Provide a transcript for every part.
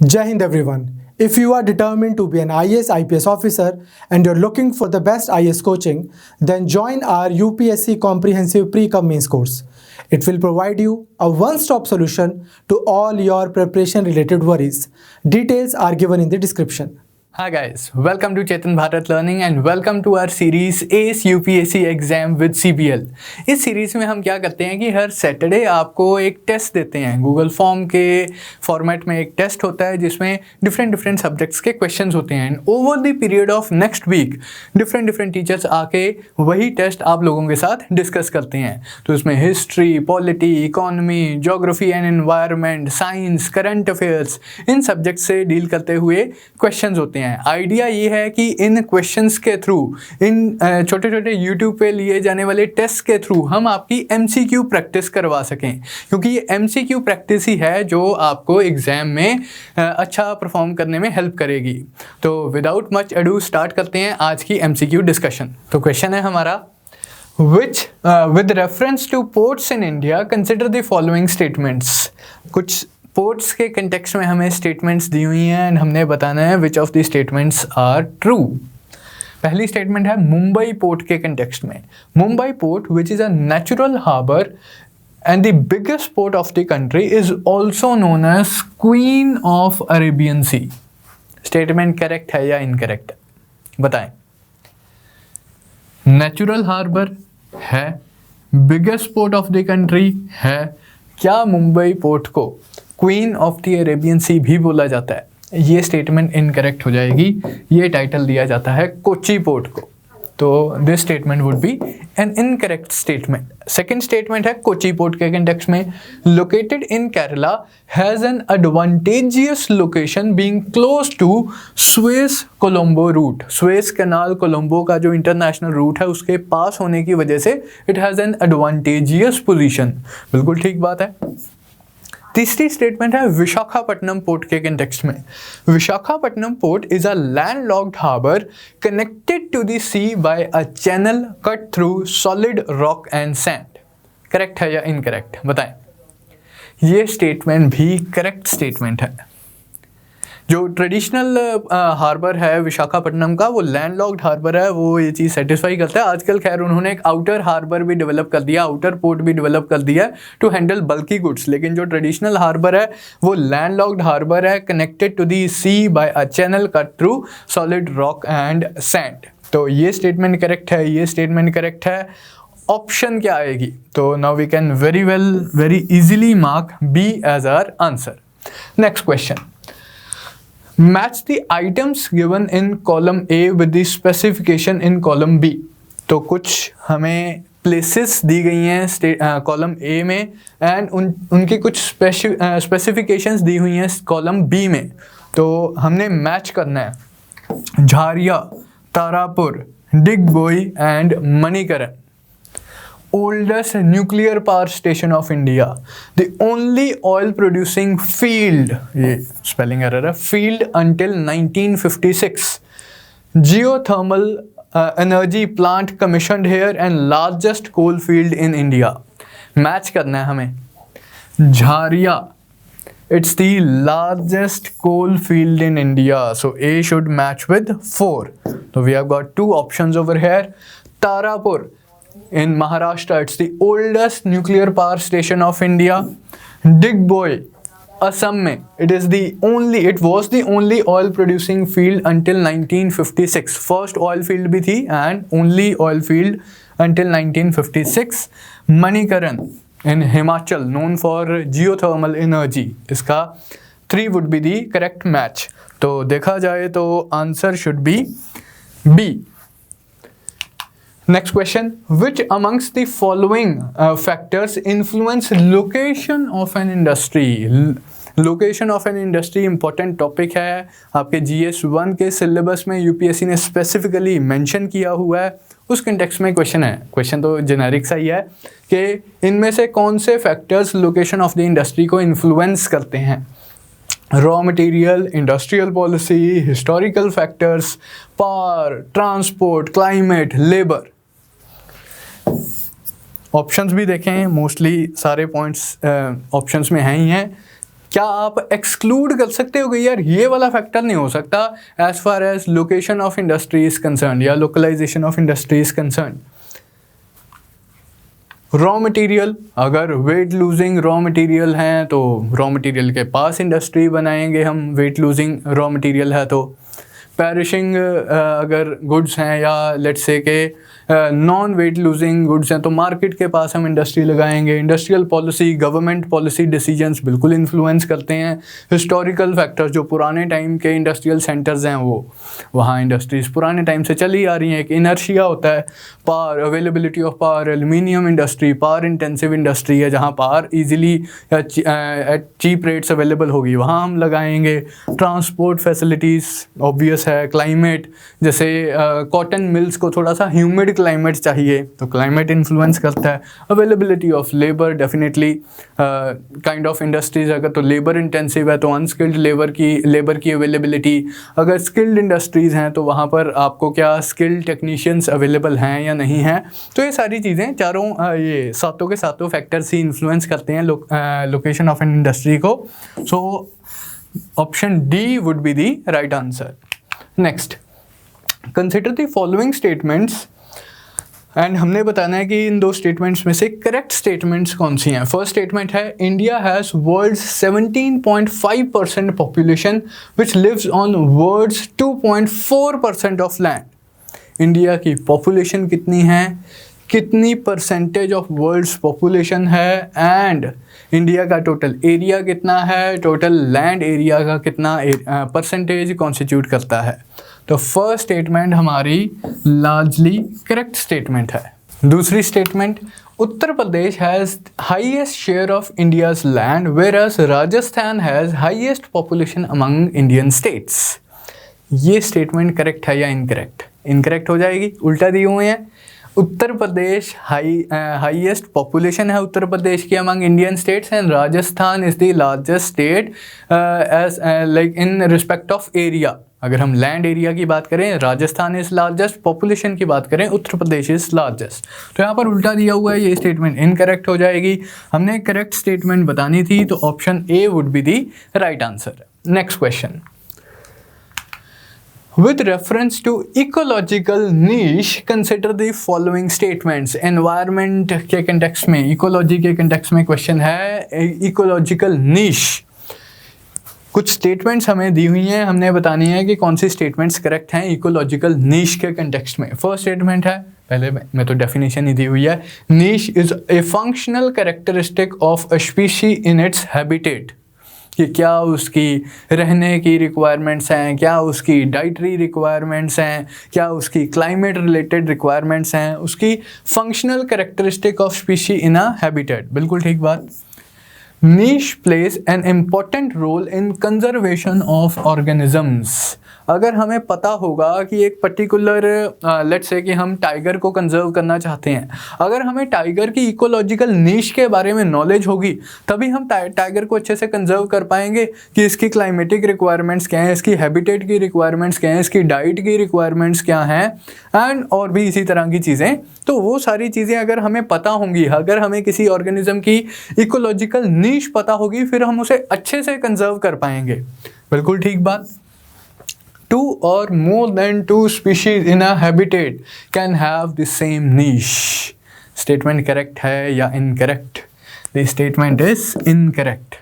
Jai Hind everyone. If you are determined to be an IAS IPS officer and you're looking for the best IAS coaching, then join our UPSC Comprehensive Pre-Com Mains course. It will provide you a one-stop solution to all your preparation related worries. Details are given in the description. Hi guys, welcome to Chetan Bharat Learning and welcome to our series ACE UPSC Exam with CBL. इस series में हम क्या करते हैं कि हर Saturday आपको एक test देते हैं। गूगल फॉर्म के फॉर्मेट में एक टेस्ट होता है जिसमें डिफरेंट सब्जेक्ट्स के क्वेश्चंस होते हैं। And over the period of next week different teachers आके वही टेस्ट आप लोगों के साथ डिस्कस करते हैं। तो इसमें history, polity, economy, geography and environment, science, current affairs, in subject से डील करते हुए क्वेश्चंस होते हैं। आइडिया ये है कि इन क्वेश्चंस के थ्रू, इन छोटे छोटे यूट्यूब पे लिए जाने वाले टेस्ट के थ्रू हम आपकी MCQ प्रैक्टिस करवा सकें, क्योंकि ये MCQ प्रैक्टिस ही है जो आपको एग्जाम में अच्छा परफॉर्म करने में हेल्प करेगी। तो विदाउट मच अडू स्टार्ट करते हैं आज की MCQ डिस्कशन। तो क्वेश्चन है हमारा, which with reference to ports in India consider the following statements। कुछ पोर्ट्स के कंटेक्स्ट में हमें स्टेटमेंट्स दी हुई हैं एंड हमने बताना है which of the statements are true. पहली स्टेटमेंट है मुंबई पोर्ट के कंटेक्स्ट में। Mumbai port which is a natural harbour and the biggest port of the country is also known as queen of Arabian sea. Statement correct है या incorrect है, बताएं। Natural harbour है, biggest port of the country है, क्या Mumbai port को queen of the Arabian sea भी बोला जाता है? ये स्टेटमेंट इनकरेक्ट हो जाएगी। ये टाइटल दिया जाता है कोची पोर्ट को, तो this statement would be an incorrect statement. Second statement है कोची पोर्ट के कंटेक्स्ट में, located in Kerala has an advantageous location being close to Suez Colombo route. Suez canal Colombo का जो इंटरनेशनल रूट है उसके पास होने की वजह से it has an advantageous position. बिल्कुल ठीक बात है। तीसरी स्टेटमेंट है विशाखापट्टनम पोर्ट के कंटेक्स्ट में। Visakhapatnam port is a landlocked harbour connected to the sea by a channel cut through solid rock and sand. Correct है या इनकरेक्ट, बताएं। ये स्टेटमेंट भी करेक्ट स्टेटमेंट है। जो ट्रेडिशनल हार्बर है विशाखापट्टनम का, वो लैंडलॉक्ड हार्बर है, वो ये चीज़ सेटिस्फाई करता है। आजकल खैर उन्होंने एक आउटर हार्बर भी डेवलप कर दिया, आउटर पोर्ट भी डेवलप कर दिया टू हैंडल बल्की गुड्स, लेकिन जो ट्रेडिशनल हार्बर है वो लैंडलॉक्ड हार्बर है, connected to the sea by a channel cut through solid rock and sand. तो ये स्टेटमेंट करेक्ट है, ये स्टेटमेंट करेक्ट है। ऑप्शन क्या आएगी? तो now we can very easily mark B as our answer. Next question, match the items given in column A with the specification in column B। तो कुछ हमें प्लेसेस दी गई हैं कॉलम A में एंड उनकी कुछ स्पेसिफिकेशंस दी हुई हैं कॉलम B में। तो हमने मैच करना है Jharia, Tarapur, Digboi and Manikaran. Oldest nuclear power station of India, the only oil producing field, ये spelling error है, field until 1956, geothermal energy plant commissioned here and largest coal field in India। Match करना है हमें झारिया, it's the largest coal field in India, so A should match with 4। So we have got two options over here। Tarapur in Maharashtra, it's the oldest nuclear power station of India। Digboi, Assam में, it was the only oil producing field until 1956। First oil field भी थी and only oil field until 1956। Manikaran in Himachal, known for geothermal energy। इसका 3 would be the correct match। तो देखा जाए तो answer should be B। Next question, which amongst the following factors influence location of an industry? Location of an industry important topic है, आपके GS1 के syllabus में UPSC ने स्पेसिफिकली मेंशन किया हुआ है। उस कंटेक्स्ट में क्वेश्चन है, क्वेश्चन तो जेनेरिक सा ही है कि इनमें से कौन से factors location of the industry को इन्फ्लुएंस करते हैं? Raw material, industrial policy, historical factors, power, transport, climate, labour. Options भी देखें, मोस्टली सारे पॉइंट्स ऑप्शंस में हैं ही हैं। क्या आप एक्सक्लूड कर सकते हो कि यार ये वाला फैक्टर नहीं हो सकता as far as location of industry is concern या localisation of industry is concern? Raw material, अगर वेट लूजिंग रॉ मटेरियल हैं तो रॉ मटेरियल के पास इंडस्ट्री बनाएंगे हम, वेट लूजिंग रॉ मटेरियल है तो। पेरिशिंग अगर गुड्स हैं या लेट्स से के नॉन वेट लूजिंग गुड्स हैं तो मार्केट के पास हम इंडस्ट्री लगाएंगे। Industrial policy, government policy decisions बिल्कुल इन्फ्लुएंस करते हैं। हिस्टोरिकल फैक्टर्स, जो पुराने टाइम के इंडस्ट्रियल सेंटर्स हैं वो वहाँ इंडस्ट्रीज़ पुराने टाइम से चली आ रही हैं। एक इनर्शिया होता है, power, availability of power, aluminium industry power intensive industry है, जहाँ power easily at cheap rates available होगी वहाँ हम लगाएंगे। ट्रांसपोर्ट फैसिलिटीज़ ऑब्वियस है। क्लाइमेट, जैसे कॉटन मिल्स को थोड़ा सा ह्यूमिड क्लाइमेट चाहिए तो क्लाइमेट इन्फ्लुएंस करता है। Availability of labour, definitely kind of industries अगर तो लेबर इंटेंसिव है तो अनस्किल्ड लेबर की अवेलेबिलिटी। अगर स्किल्ड इंडस्ट्रीज़ हैं तो वहाँ पर आपको क्या स्किल्ड टेक्नीशियंस अवेलेबल हैं या नहीं हैं। तो ये सारी चीज़ें चारों ये सातों के सातों फैक्टर्स ही इन्फ्लुएंस करते हैं लोकेशन ऑफ एन इंडस्ट्री को। So option D would be the right answer. Next, consider the following statements and हमने बताना है कि इन दो स्टेटमेंट्स में से करेक्ट स्टेटमेंट्स कौन सी हैं। फर्स्ट स्टेटमेंट है India has world's 17.5% population which lives on world's 2.4% of land. India की पॉपुलेशन कितनी है, कितनी परसेंटेज ऑफ वर्ल्ड्स पॉपुलेशन है, एंड इंडिया का टोटल एरिया कितना है, टोटल लैंड एरिया का कितना परसेंटेज कॉन्स्टिट्यूट करता है। तो फर्स्ट स्टेटमेंट हमारी लार्जली करेक्ट स्टेटमेंट है। दूसरी statement, Uttar Pradesh has highest share of India's land whereas Rajasthan has highest population among Indian states. ये स्टेटमेंट करेक्ट है या इनकरेक्ट? इनकरेक्ट हो जाएगी, उल्टा दिए हुए हैं। उत्तर प्रदेश हाईएस्ट पॉपुलेशन है उत्तर प्रदेश की among Indian states and Rajasthan is the largest state as like in respect of area. अगर हम लैंड एरिया की बात करें राजस्थान इज़ लार्जेस्ट, पॉपुलेशन की बात करें उत्तर प्रदेश इज़ लार्जेस्ट। तो यहाँ पर उल्टा दिया हुआ है, ये स्टेटमेंट इनकरेक्ट हो जाएगी। हमने करेक्ट स्टेटमेंट बतानी थी तो option A would be the right answer. Next question, with reference to ecological niche consider the following statements। environment के context में, ecology के context में क्वेश्चन है ecological niche। कुछ स्टेटमेंट्स हमें दी हुई हैं, हमने बतानी है कि कौन सी स्टेटमेंट्स करेक्ट हैं इकोलॉजिकल नीश के कंटेक्स्ट में। फर्स्ट स्टेटमेंट है, पहले में तो डेफिनेशन ही दी हुई है, नीश is a functional characteristic of a species in its habitat. कि क्या उसकी रहने की रिक्वायरमेंट्स हैं, क्या उसकी डाइटरी रिक्वायरमेंट्स हैं, क्या उसकी क्लाइमेट रिलेटेड रिक्वायरमेंट्स हैं, उसकी functional characteristic of species in a habitat. बिल्कुल ठीक बात। Niche plays an important role in conservation of organisms. अगर हमें पता होगा कि एक पर्टिकुलर लेट्स से कि हम टाइगर को कंजर्व करना चाहते हैं, अगर हमें टाइगर की इकोलॉजिकल नीश के बारे में नॉलेज होगी तभी हम टाइगर को अच्छे से कंजर्व कर पाएंगे कि इसकी क्लाइमेटिक रिक्वायरमेंट्स क्या हैं, इसकी हैबिटेट की रिक्वायरमेंट्स क्या हैं, इसकी डाइट की रिक्वायरमेंट्स क्या हैं, एंड और भी इसी तरह की चीज़ें। तो वो सारी चीज़ें अगर हमें पता होंगी, अगर हमें किसी ऑर्गेनिज्म की इकोलॉजिकल नीश पता होगी, फिर हम उसे अच्छे से कंजर्व कर पाएंगे। बिल्कुल ठीक बात। 2 or more than 2 species in a habitat can have the same niche। Statement correct है या incorrect? The statement is incorrect.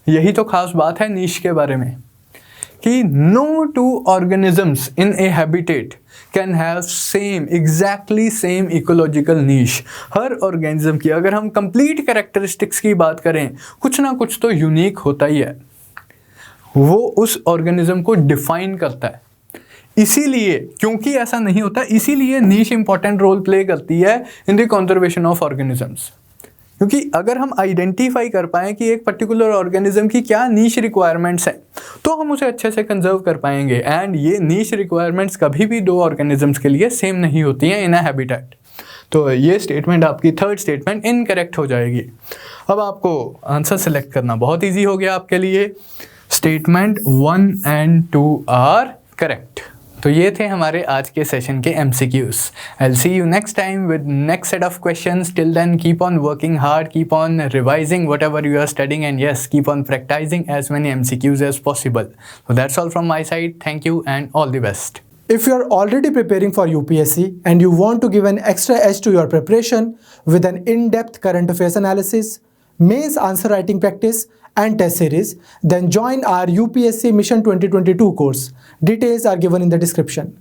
यही तो खास बात है नीश के बारे में कि no 2 organisms in a habitat can have same exactly same ecological niche। Her organism की अगर हम कंप्लीट कैरेक्टरिस्टिक्स की बात करें, कुछ ना कुछ तो यूनिक होता ही है, वो उस ऑर्गेनिज्म को डिफाइन करता है। इसीलिए क्योंकि ऐसा नहीं होता, इसीलिए नीश इंपॉर्टेंट रोल प्ले करती है in the conservation of organisms. क्योंकि अगर हम आइडेंटिफाई कर पाएँ कि एक पर्टिकुलर ऑर्गेनिज्म की क्या नीश रिक्वायरमेंट्स हैं तो हम उसे अच्छे से कंजर्व कर पाएंगे। एंड ये नीश रिक्वायरमेंट्स कभी भी 2 ऑर्गेनिजम्स के लिए सेम नहीं होती हैं इन अ हैबिटेट। तो ये स्टेटमेंट आपकी थर्ड स्टेटमेंट इनकरेक्ट हो जाएगी। अब आपको आंसर सेलेक्ट करना बहुत ईजी हो गया आपके लिए। Statement 1 and 2 are correct. तो ये थे हमारे आज के सेशन के MCQs. I'll see you next time with next set of questions. Till then, keep on working hard, keep on revising whatever you are studying, and yes, keep on practicing as many MCQs as possible. So that's all from my side. Thank you and all the best. If you are already preparing for UPSC and you want to give an extra edge to your preparation with an in-depth current affairs analysis, mains answer writing practice and test series, then join our UPSC Mission 2022 course. Details are given in the description.